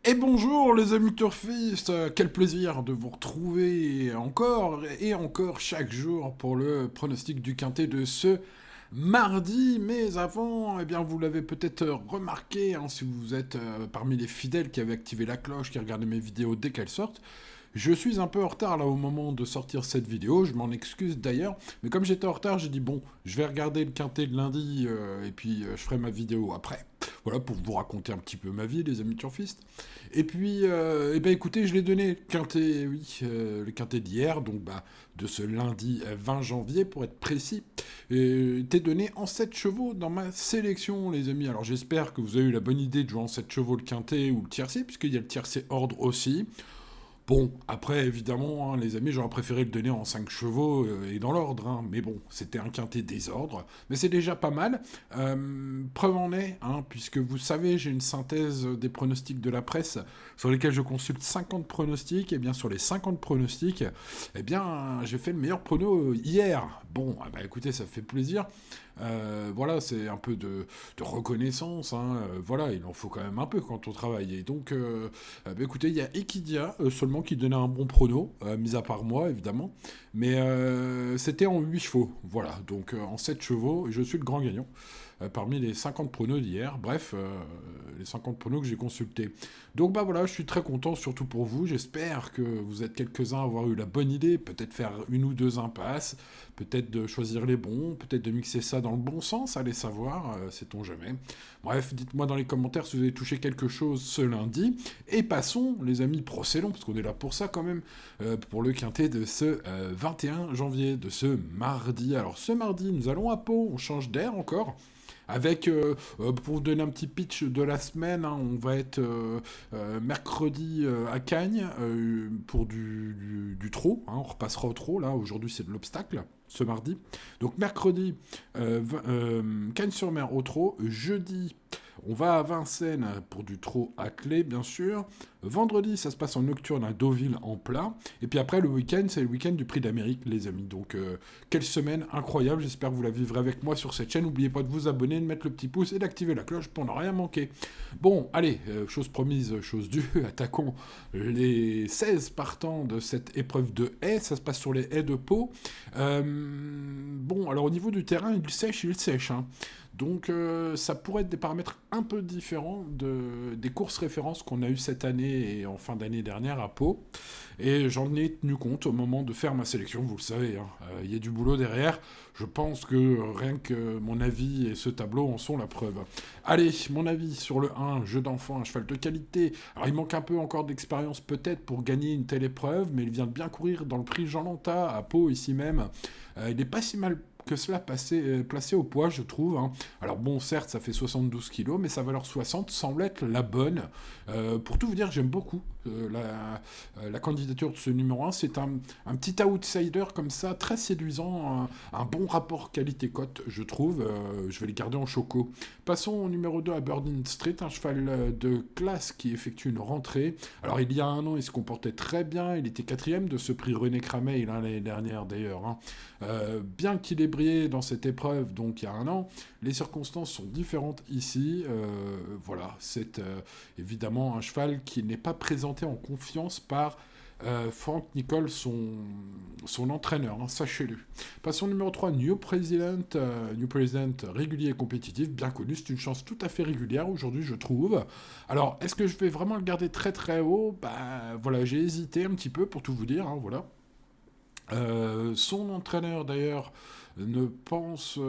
Et bonjour les amis turfistes, quel plaisir de vous retrouver encore et encore chaque jour pour le pronostic du quintet de ce mardi. Mais avant, eh bien vous l'avez peut-être remarqué, hein, si vous êtes parmi les fidèles qui avaient activé la cloche, qui regardaient mes vidéos dès qu'elles sortent, je suis un peu en retard là au moment de sortir cette vidéo, je m'en excuse d'ailleurs, mais comme j'étais en retard, j'ai dit bon, je vais regarder le quintet de lundi et puis je ferai ma vidéo après. Voilà, pour vous raconter un petit peu ma vie, les amis turfistes. Et puis, eh ben écoutez, je l'ai donné, le quintet, oui, le quintet d'hier, donc bah, de ce lundi 20 janvier, pour être précis, était donné en 7 chevaux dans ma sélection, les amis. Alors j'espère que vous avez eu la bonne idée de jouer en 7 chevaux le quintet ou le tiercé, puisqu'il y a le tiercé ordre aussi. Bon, après, évidemment, hein, les amis, j'aurais préféré le donner en 5 chevaux et dans l'ordre, hein, mais bon, c'était un quintet désordre, mais c'est déjà pas mal. Preuve en est, hein, puisque vous savez, j'ai une synthèse des pronostics de la presse sur lesquels je consulte 50 pronostics, et bien sur les 50 pronostics, eh bien, j'ai fait le meilleur prono hier. Bon, ah bah, écoutez, ça fait plaisir. Voilà, c'est un peu de reconnaissance, hein, voilà, il en faut quand même un peu quand on travaille. Et donc, bah, écoutez, il y a Equidia seulement qui donnait un bon prono, mis à part moi évidemment, mais c'était en 8 chevaux, voilà, donc en 7 chevaux, et je suis le grand gagnant. Parmi les 50 pronos d'hier, bref, les 50 pronos que j'ai consultés. Donc bah voilà, je suis très content, surtout pour vous, j'espère que vous êtes quelques-uns à avoir eu la bonne idée, peut-être faire une ou deux impasses, peut-être de choisir les bons, peut-être de mixer ça dans le bon sens, allez savoir, sait-on jamais. Bref, dites-moi dans les commentaires si vous avez touché quelque chose ce lundi, et passons, les amis, procédons, parce qu'on est là pour ça quand même, pour le quintet de ce 21 janvier, de ce mardi. Alors ce mardi, nous allons à Pau, on change d'air encore. Avec, pour vous donner un petit pitch de la semaine, hein, on va être mercredi à Cagnes pour du trot. Hein, on repassera au trot, là. Aujourd'hui, c'est de l'obstacle, ce mardi. Donc, mercredi, Cagnes-sur-Mer au trot. Jeudi, on va à Vincennes pour du trot à clé, bien sûr. Vendredi, ça se passe en nocturne à Deauville en plat. Et puis après, le week-end, c'est le week-end du Prix d'Amérique, les amis. Donc, quelle semaine incroyable. J'espère que vous la vivrez avec moi sur cette chaîne. N'oubliez pas de vous abonner, de mettre le petit pouce et d'activer la cloche pour ne rien manquer. Bon, allez, chose promise, chose due. Attaquons les 16 partants de cette épreuve de haies. Ça se passe sur les haies de Pau. Bon, alors au niveau du terrain, il sèche. Hein. Donc ça pourrait être des paramètres un peu différents des courses références qu'on a eues cette année et en fin d'année dernière à Pau. Et j'en ai tenu compte au moment de faire ma sélection, vous le savez, hein. Y a du boulot derrière. Je pense que rien que mon avis et ce tableau en sont la preuve. Allez, mon avis sur le 1, jeu d'enfant, un cheval de qualité. Alors il manque un peu encore d'expérience peut-être pour gagner une telle épreuve, mais il vient de bien courir dans le prix Jean Lanta à Pau ici même. Il n'est pas si mal que cela placé au poids, je trouve. Hein. Alors bon, certes, ça fait 72 kilos, mais sa valeur 60 semble être la bonne. Pour tout vous dire, j'aime beaucoup la candidature de ce numéro 1. C'est un petit outsider comme ça, très séduisant, un bon rapport qualité-cote, je trouve. Je vais les garder en choco. Passons au numéro 2 à Burdin Street, un cheval de classe qui effectue une rentrée. Alors il y a un an, il se comportait très bien. Il était quatrième de ce prix René Crameil l'année dernière d'ailleurs. Hein. Bien qu'il ait brillé dans cette épreuve, donc il y a un an, les circonstances sont différentes ici. Voilà, c'est évidemment un cheval qui n'est pas présenté en confiance par Frank Nicole, son entraîneur, hein, sachez-le. Passons au numéro 3, New President régulier et compétitif, bien connu, c'est une chance tout à fait régulière aujourd'hui, je trouve. Alors, est-ce que je vais vraiment le garder très très haut? Bah voilà, j'ai hésité un petit peu pour tout vous dire, hein, voilà. Son entraîneur d'ailleurs ne pense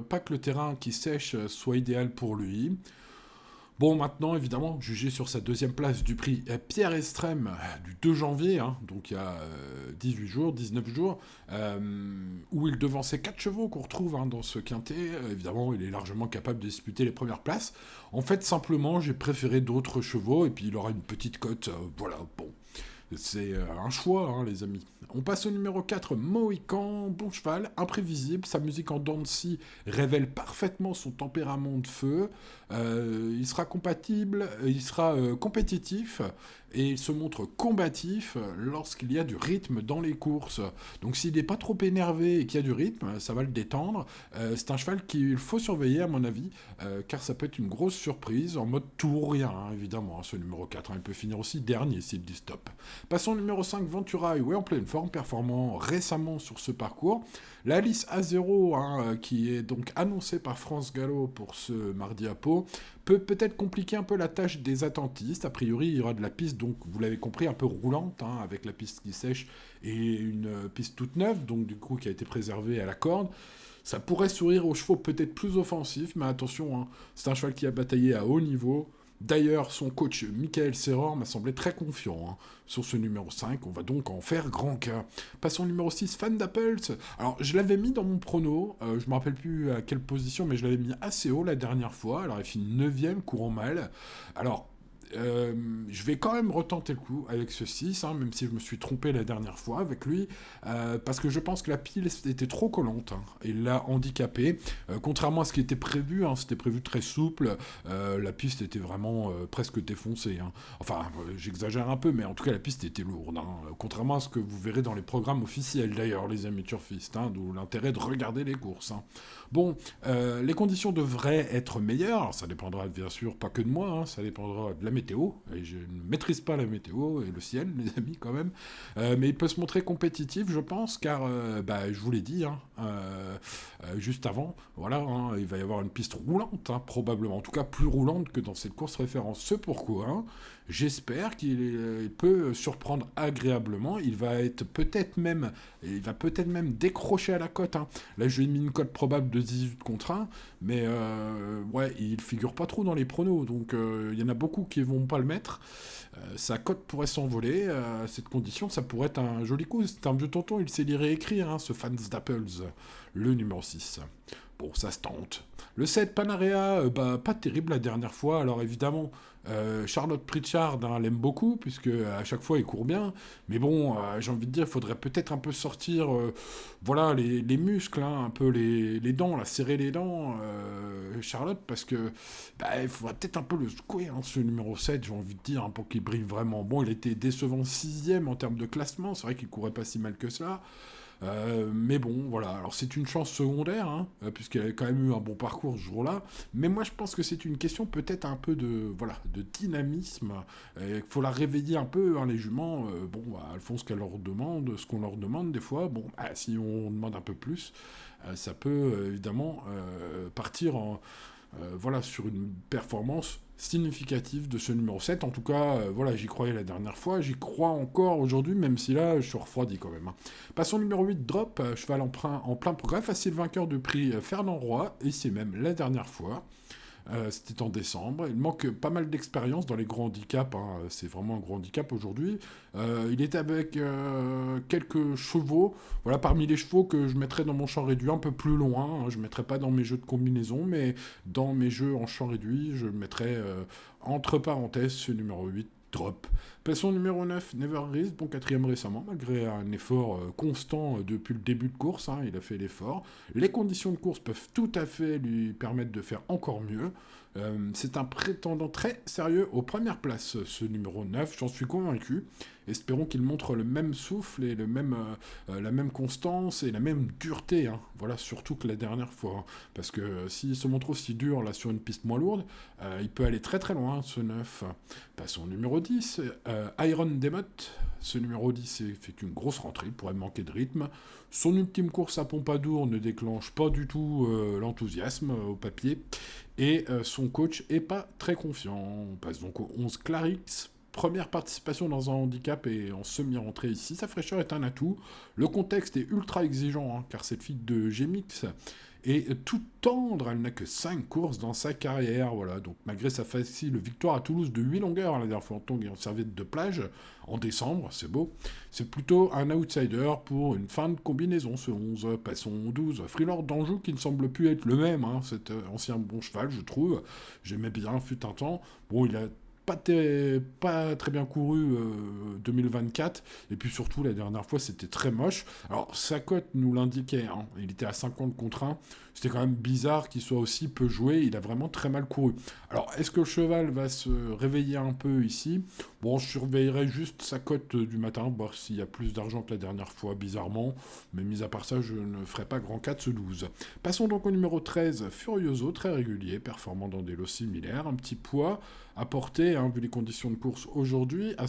pas que le terrain qui sèche soit idéal pour lui. Bon, maintenant, évidemment, jugé sur sa deuxième place du prix Pierre Estrème du 2 janvier, hein, donc il y a 18 jours, 19 jours, où il devançait 4 chevaux qu'on retrouve hein, dans ce quintet. Évidemment, il est largement capable de disputer les premières places. En fait, simplement, j'ai préféré d'autres chevaux, et puis il aura une petite cote. Voilà, bon. C'est un choix, hein, les amis. On passe au numéro 4, Mohican, bon cheval, imprévisible. Sa musique en dents de scie révèle parfaitement son tempérament de feu. Il sera compatible, il sera compétitif et il se montre combatif lorsqu'il y a du rythme dans les courses. Donc s'il n'est pas trop énervé et qu'il y a du rythme, ça va le détendre. C'est un cheval qu'il faut surveiller à mon avis, car ça peut être une grosse surprise, en mode tout ou rien, hein, évidemment, hein, ce numéro 4. Hein, il peut finir aussi dernier s'il dit stop. Passons au numéro 5, Ventura, est en pleine forme, performant récemment sur ce parcours. La Alice A0, hein, qui est donc annoncée par France Gallo pour ce mardi à Pau, peut peut-être compliquer un peu la tâche des attentistes. A priori, il y aura de la piste, donc vous l'avez compris, un peu roulante, hein, avec la piste qui sèche et une piste toute neuve, donc du coup qui a été préservée à la corde. Ça pourrait sourire aux chevaux peut-être plus offensifs, mais attention, hein, c'est un cheval qui a bataillé à haut niveau. D'ailleurs, son coach Michael Serror m'a semblé très confiant hein, sur ce numéro 5. On va donc en faire grand cas. Passons au numéro 6, Fan d'Apples. Alors, je l'avais mis dans mon prono. Je ne me rappelle plus à quelle position, mais je l'avais mis assez haut la dernière fois. Alors, il finit 9ème, courant mal. Alors, je vais quand même retenter le coup avec ce 6, hein, même si je me suis trompé la dernière fois avec lui, parce que je pense que la pile était trop collante, hein, et l'a handicapé, contrairement à ce qui était prévu, hein, c'était prévu très souple, la piste était vraiment presque défoncée. Hein. Enfin, j'exagère un peu, mais en tout cas la piste était lourde, hein, contrairement à ce que vous verrez dans les programmes officiels d'ailleurs, les amis turfistes, hein, d'où l'intérêt de regarder les courses. Hein. Bon, les conditions devraient être meilleures, alors ça dépendra bien sûr pas que de moi, hein, ça dépendra de la météo, et je ne maîtrise pas la météo et le ciel, les amis, quand même, mais il peut se montrer compétitif, je pense, car, je vous l'ai dit, hein, juste avant, voilà, hein, il va y avoir une piste roulante, hein, probablement, en tout cas plus roulante que dans cette course référence, ce pourquoi, hein, j'espère qu'il peut surprendre agréablement, il va peut-être même décrocher à la cote, hein. Là je lui ai mis une cote probable de 18 contre 1, mais ouais, il figure pas trop dans les pronos, donc il y en a beaucoup qui vont pas le mettre. Sa cote pourrait s'envoler à cette condition, ça pourrait être un joli coup. C'est un vieux tonton, il sait lire et écrire, hein, ce Fans d'Apples, le numéro 6. Bon, ça se tente. Le 7, Panarea, pas terrible la dernière fois. Alors évidemment, Charlotte Pritchard, hein, l'aime beaucoup, puisque à chaque fois il court bien. Mais bon, j'ai envie de dire, il faudrait peut-être un peu sortir voilà, les muscles, hein, un peu les dents, là, serrer les dents, Charlotte, parce que il faudrait peut-être un peu le secouer, hein, ce numéro 7, j'ai envie de dire, hein, pour qu'il brille vraiment. Bon, il était décevant 6ème en termes de classement, c'est vrai qu'il courait pas si mal que ça. Mais bon, voilà. Alors c'est une chance secondaire, hein, puisqu'elle a quand même eu un bon parcours ce jour-là. Mais moi, je pense que c'est une question peut-être un peu de dynamisme. Il faut la réveiller un peu, hein, les juments. Elles font ce qu'on leur demande des fois. Bon, si on demande un peu plus, ça peut évidemment partir voilà, sur une performance significative de ce numéro 7. En tout cas, voilà, j'y croyais la dernière fois, j'y crois encore aujourd'hui, même si là, je suis refroidi quand même. Hein. Passons au numéro 8, Drop, cheval en plein progrès, facile vainqueur du prix Fernand Roy, et c'est même la dernière fois. C'était en décembre. Il manque pas mal d'expérience dans les gros handicaps. Hein. C'est vraiment un gros handicap aujourd'hui. Il était avec quelques chevaux. Voilà, parmi les chevaux que je mettrais dans mon champ réduit un peu plus loin. Hein. Je ne mettrais pas dans mes jeux de combinaison, mais dans mes jeux en champ réduit, je mettrais entre parenthèses ce numéro 8. Drop. Passons au numéro 9, Never Risk, bon 4ème récemment, malgré un effort constant depuis le début de course, hein, il a fait l'effort. Les conditions de course peuvent tout à fait lui permettre de faire encore mieux. C'est un prétendant très sérieux aux premières places, ce numéro 9, j'en suis convaincu. Espérons qu'il montre le même souffle et la même constance et la même dureté, hein. Voilà, surtout que la dernière fois. Hein. Parce que s'il se montre aussi dur là sur une piste moins lourde, il peut aller très très loin, ce 9. Passons au numéro 10, Iron Demot. Ce numéro 10 fait une grosse rentrée, il pourrait manquer de rythme. Son ultime course à Pompadour ne déclenche pas du tout l'enthousiasme au papier. Et son coach est pas très confiant. On passe donc au 11, Clarix. Première participation dans un handicap et en semi-rentrée ici. Sa fraîcheur est un atout. Le contexte est ultra exigeant, hein, car cette fille de Gemix est tout tendre. Elle n'a que 5 courses dans sa carrière. Voilà. Donc, malgré sa facile victoire à Toulouse de 8 longueurs, la dernière fois en tongue et en serviette de plage, en décembre, c'est beau. C'est plutôt un outsider pour une fin de combinaison, ce 11. Passons au 12. Freelord d'Anjou, qui ne semble plus être le même, hein, cet ancien bon cheval, je trouve. J'aimais bien, fut un temps. Bon, il a pas très bien couru 2024, et puis surtout la dernière fois c'était très moche. Alors sa cote nous l'indiquait, hein, il était à 50 contre 1, c'était quand même bizarre qu'il soit aussi peu joué, il a vraiment très mal couru. Alors est-ce que le cheval va se réveiller un peu ici? Bon, je surveillerai juste sa cote du matin, voir s'il y a plus d'argent que la dernière fois, bizarrement, mais mis à part ça, je ne ferai pas grand 4 ce 12. Passons donc au numéro 13, Furioso, très régulier, performant dans des lots similaires, un petit poids à porter, hein, vu les conditions de course aujourd'hui, à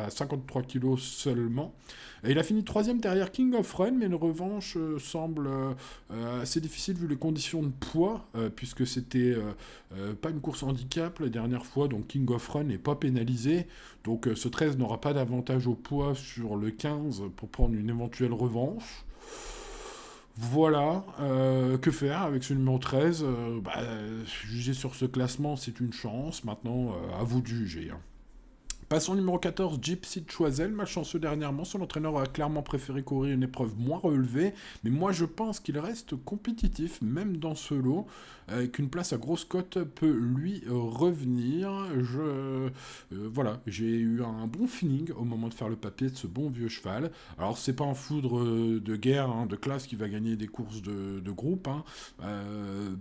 53 kg seulement. Et il a fini troisième derrière King of Run, mais une revanche semble assez difficile vu les conditions de poids, puisque c'était pas une course handicap la dernière fois, donc King of Run n'est pas pénalisé. Donc ce 13 n'aura pas d'avantage au poids sur le 15 pour prendre une éventuelle revanche. Voilà, que faire avec ce numéro 13 juger sur ce classement, c'est une chance. Maintenant, à vous de juger, hein. Passons au numéro 14, Gypsy Choiseul, malchanceux dernièrement. Son entraîneur a clairement préféré courir une épreuve moins relevée, mais moi je pense qu'il reste compétitif, même dans ce lot, qu'une place à grosse cote peut lui revenir. Voilà, j'ai eu un bon feeling au moment de faire le papier de ce bon vieux cheval. Alors c'est pas un foudre de guerre, hein, de classe qui va gagner des courses de groupe, hein,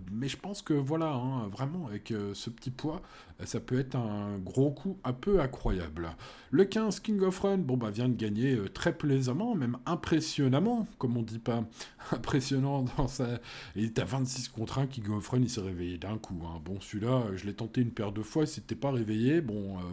mais je pense que voilà, hein, vraiment avec ce petit poids, ça peut être un gros coup un peu incroyable. Le 15 King of Run, vient de gagner très plaisamment, même impressionnamment, comme on dit pas, impressionnant dans sa... Il est à 26 contre 1, King of Run, il s'est réveillé d'un coup, hein. Bon, celui-là, je l'ai tenté une paire de fois, il s'était pas réveillé,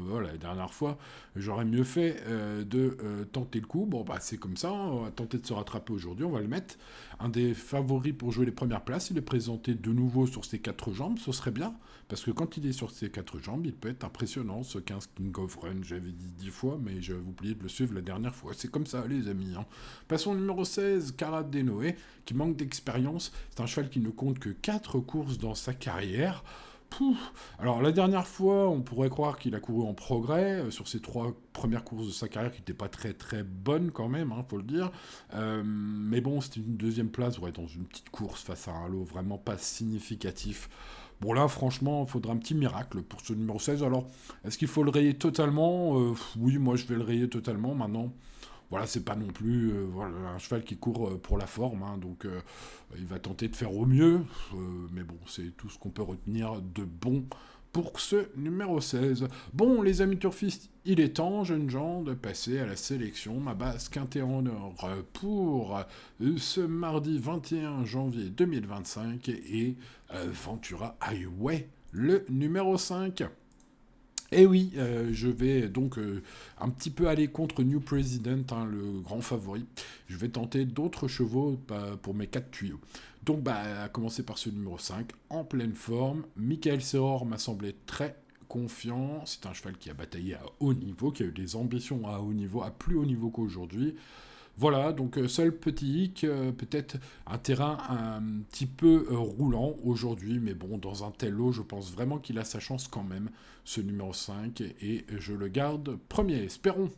voilà, la dernière fois, j'aurais mieux fait de tenter le coup, c'est comme ça, on va tenter de se rattraper aujourd'hui, on va le mettre. Un des favoris pour jouer les premières places, il est présenté de nouveau sur ses quatre jambes, ce serait bien, parce que quand il est sur ses quatre jambes, il peut être impressionnant, ce 15 King of Run, j'avais dit 10 fois, mais j'avais oublié de le suivre la dernière fois. C'est comme ça, les amis, hein. Passons au numéro 16, Cara Denoé, qui manque d'expérience. C'est un cheval qui ne compte que 4 courses dans sa carrière. Pouf. Alors la dernière fois, on pourrait croire qu'il a couru en progrès sur ses 3 premières courses de sa carrière qui n'étaient pas très très bonnes quand même, hein, faut le dire. Mais bon, c'était une deuxième place, dans une petite course face à un lot vraiment pas significatif. Bon là, franchement, il faudra un petit miracle pour ce numéro 16. Alors, est-ce qu'il faut le rayer totalement? Oui, moi je vais le rayer totalement maintenant. Voilà, c'est pas non plus un cheval qui court pour la forme, hein, donc il va tenter de faire au mieux, mais bon, c'est tout ce qu'on peut retenir de bon pour ce numéro 16. Bon, les amis turfistes, il est temps, jeunes gens, de passer à la sélection. Ma base quintet en or pour ce mardi 21 janvier 2025 et Ventura Highway, le numéro 5. Et oui, je vais donc un petit peu aller contre New President, hein, le grand favori. Je vais tenter d'autres chevaux pour mes 4 tuyaux. Donc, à commencer par ce numéro 5, en pleine forme. Michael Serror m'a semblé très confiant. C'est un cheval qui a bataillé à haut niveau, qui a eu des ambitions à haut niveau, à plus haut niveau qu'aujourd'hui. Voilà, donc seul petit hic, peut-être un terrain un petit peu roulant aujourd'hui, mais bon, dans un tel lot, je pense vraiment qu'il a sa chance quand même, ce numéro 5, et je le garde premier, espérons,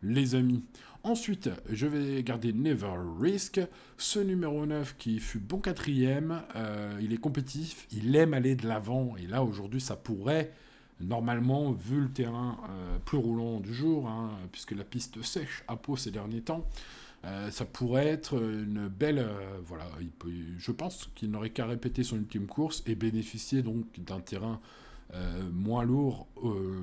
les amis. Ensuite, je vais garder Never Risk, ce numéro 9 qui fut bon quatrième, il est compétitif, il aime aller de l'avant, et là, aujourd'hui, ça pourrait... Normalement, vu le terrain plus roulant du jour, hein, puisque la piste sèche à Pau ces derniers temps, ça pourrait être une belle... voilà, je pense qu'il n'aurait qu'à répéter son ultime course et bénéficier donc d'un terrain moins lourd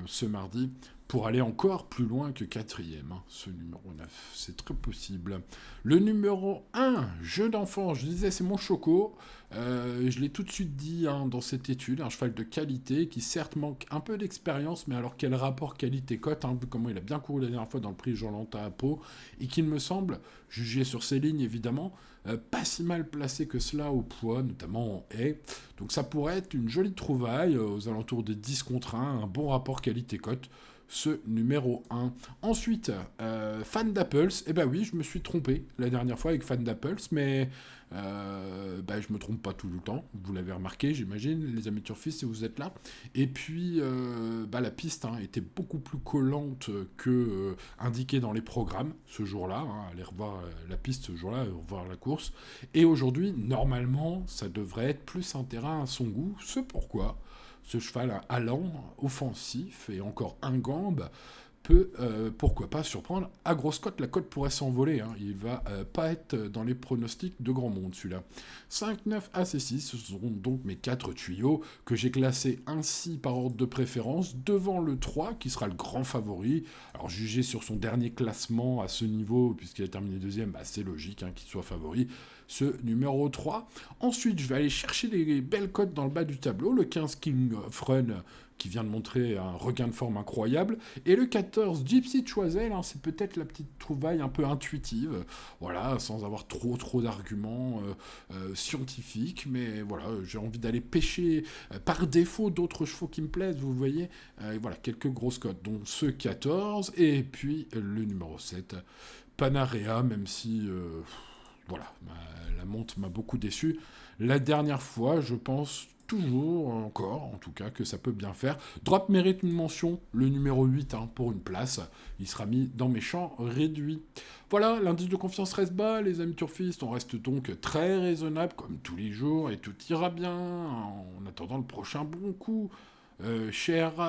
ce mardi pour aller encore plus loin que quatrième, hein, ce numéro 9. C'est très possible. Le numéro 1, jeu d'enfant, je disais c'est mon choco. Je l'ai tout de suite dit, hein, dans cette étude, un cheval de qualité qui certes manque un peu d'expérience, mais alors quel rapport qualité-cote, hein, vu comment il a bien couru la dernière fois dans le prix Jean Lanta à Pau, et qu'il me semble, jugé sur ses lignes évidemment, pas si mal placé que cela au poids, notamment en haie. Donc ça pourrait être une jolie trouvaille aux alentours de 10 contre 1, un bon rapport qualité-cote, ce numéro 1. Ensuite, Fan d'Apples, oui, je me suis trompé la dernière fois avec Fan d'Apples, mais je me trompe pas tout le temps, vous l'avez remarqué, j'imagine, les amis turfistes, si vous êtes là. Et puis, la piste était beaucoup plus collante que indiqué dans les programmes ce jour-là, hein, aller revoir la piste ce jour-là, revoir la course. Et aujourd'hui, normalement, ça devrait être plus un terrain à son goût, ce pourquoi Ce cheval allant, offensif et encore ingambe peut, pourquoi pas, surprendre. À grosse cote, la cote pourrait s'envoler. Hein. Il va pas être dans les pronostics de grand monde, celui-là. 5, 9, As et 6, ce sont donc mes 4 tuyaux que j'ai classés ainsi par ordre de préférence, devant le 3, qui sera le grand favori. Alors, jugé sur son dernier classement à ce niveau, puisqu'il a terminé deuxième, bah, c'est logique qu'il soit favori. Ce numéro 3. Ensuite, je vais aller chercher les belles cotes dans le bas du tableau. Le 15, King of Run, qui vient de montrer un regain de forme incroyable. Et le 14, Gypsy Choiseul, c'est peut-être la petite trouvaille un peu intuitive, voilà, sans avoir trop d'arguments scientifiques, mais voilà, j'ai envie d'aller pêcher par défaut d'autres chevaux qui me plaisent, vous voyez, voilà, quelques grosses cotes, dont ce 14, et puis le numéro 7, Panarea, même si... voilà, la monte m'a beaucoup déçu. La dernière fois, je pense toujours, encore, en tout cas, que ça peut bien faire. Drop mérite une mention, le numéro 8, pour une place. Il sera mis dans mes champs réduits. Voilà, l'indice de confiance reste bas, les amis turfistes. On reste donc très raisonnable, comme tous les jours, et tout ira bien, en attendant le prochain bon coup. Chers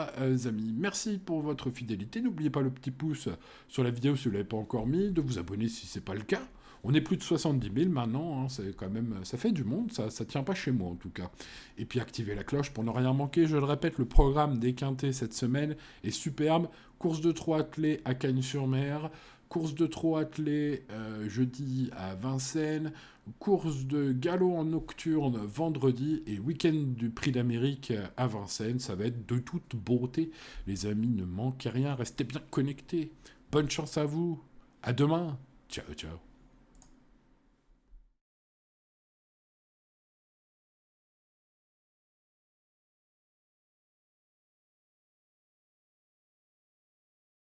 amis, merci pour votre fidélité. N'oubliez pas le petit pouce sur la vidéo si vous ne l'avez pas encore mis, de vous abonner si ce n'est pas le cas. On est plus de 70 000 maintenant, c'est quand même, ça fait du monde, ça tient pas chez moi en tout cas. Et puis activez la cloche pour ne rien manquer. Je le répète, le programme des quintés cette semaine est superbe. Course de 3 attelés à Cagnes-sur-Mer, course de 3 attelés jeudi à Vincennes, course de galop en nocturne vendredi et week-end du Prix d'Amérique à Vincennes. Ça va être de toute beauté. Les amis, ne manquez rien, restez bien connectés. Bonne chance à vous. À demain. Ciao, ciao.